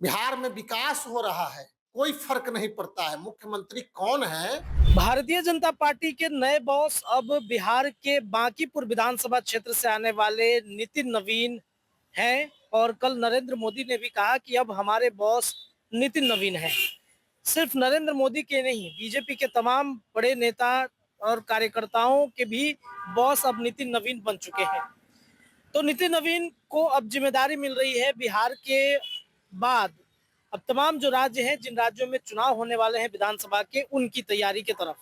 बिहार में विकास हो रहा है, कोई फर्क नहीं पड़ता है मुख्यमंत्री कौन है। भारतीय जनता पार्टी के नए बॉस अब बिहार के बांकीपुर विधानसभा क्षेत्र से आने वाले नितिन नवीन हैं और कल नरेंद्र मोदी ने भी कहा कि अब हमारे बॉस नितिन नवीन हैं। सिर्फ नरेंद्र मोदी के नहीं, बीजेपी के तमाम बड़े नेता और कार्यकर्ताओं के भी बॉस अब नितिन नवीन बन चुके हैं। तो नितिन नवीन को अब जिम्मेदारी मिल रही है बिहार के बाद अब तमाम जो राज्य हैं, जिन राज्यों में चुनाव होने वाले हैं विधानसभा के, उनकी तैयारी की तरफ।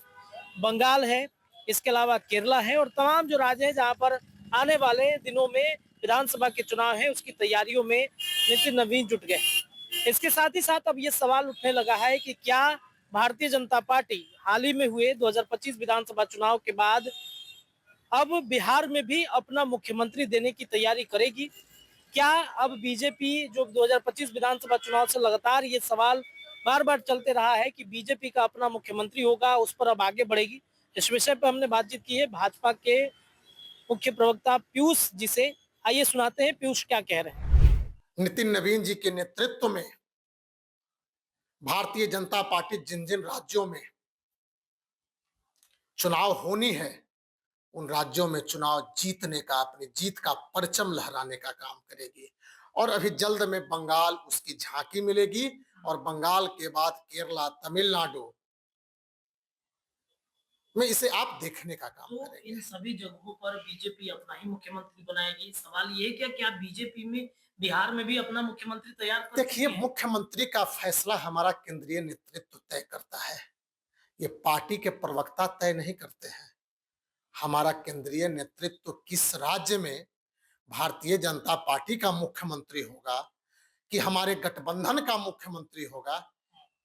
बंगाल है, इसके अलावा केरला है और तमाम जो राज्य हैं जहां पर आने वाले दिनों में विधानसभा के चुनाव है, उसकी तैयारियों में नितिन नवीन जुट गए। इसके साथ ही साथ अब ये सवाल उठने लगा है कि क्या भारतीय जनता पार्टी हाल ही में हुए 2025 विधानसभा चुनाव के बाद अब बिहार में भी अपना मुख्यमंत्री देने की तैयारी करेगी? क्या अब बीजेपी जो 2025 विधानसभा चुनाव से लगातार ये सवाल बार बार चलते रहा है कि बीजेपी का अपना मुख्यमंत्री होगा, उस पर अब आगे बढ़ेगी? इस विषय पर हमने बातचीत की है भाजपा के मुख्य प्रवक्ता पीयूष जी से। आइए सुनाते हैं पीयूष क्या कह रहे हैं। नितिन नवीन जी के नेतृत्व में भारतीय जनता पार्टी जिन जिन राज्यों में चुनाव होनी है, उन राज्यों में चुनाव जीतने का, अपनी जीत का परचम लहराने का काम करेगी। और अभी जल्द में बंगाल उसकी झांकी मिलेगी और बंगाल के बाद केरला, तमिलनाडु में इसे आप देखने का काम तो करेंगे। इन सभी जगहों पर बीजेपी अपना ही मुख्यमंत्री बनाएगी। सवाल ये है क्या बीजेपी में बिहार में भी अपना मुख्यमंत्री तैयार कर देखिए, चुकी है? मुख्यमंत्री का फैसला हमारा केंद्रीय नेतृत्व तय करता है, ये पार्टी के प्रवक्ता तय नहीं करते हैं। हमारा केंद्रीय नेतृत्व किस राज्य में भारतीय जनता पार्टी का मुख्यमंत्री होगा, कि हमारे गठबंधन का मुख्यमंत्री होगा,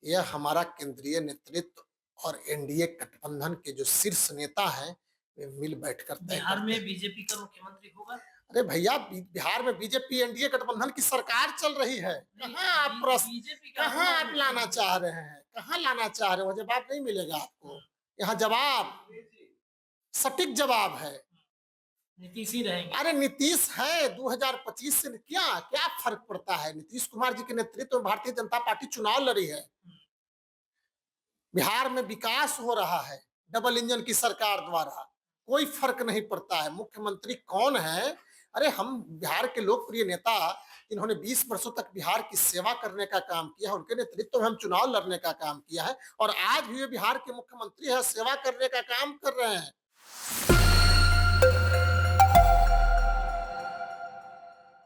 यह हमारा केंद्रीय नेतृत्व और एनडीए गठबंधन के जो शीर्ष नेता हैं, वे मिल बैठकर तय बिहार करते में हैं। बीजेपी का मुख्यमंत्री होगा? अरे भैया, बिहार में बीजेपी एनडीए गठबंधन की सरकार चल रही है। कहाँ आप प्रश्न, बीजेपी का कहाँ आप लाना चाह रहे हैं, कहाँ लाना चाह रहे हो? जवाब नहीं मिलेगा आपको यहाँ। जवाब सटीक जवाब है, नीतीश ही रहेंगे। अरे नीतीश है। 2025 से क्या क्या फर्क पड़ता है? नीतीश कुमार जी के नेतृत्व में भारतीय जनता पार्टी चुनाव लड़ी है। बिहार में विकास हो रहा है डबल इंजन की सरकार द्वारा, कोई फर्क नहीं पड़ता है मुख्यमंत्री कौन है। अरे हम बिहार के लोकप्रिय नेता, इन्होंने 20 वर्षों तक बिहार की सेवा करने का काम किया है, उनके नेतृत्व में हम चुनाव लड़ने का काम किया है और आज भी वे बिहार के मुख्यमंत्री है, सेवा करने का काम कर रहे हैं।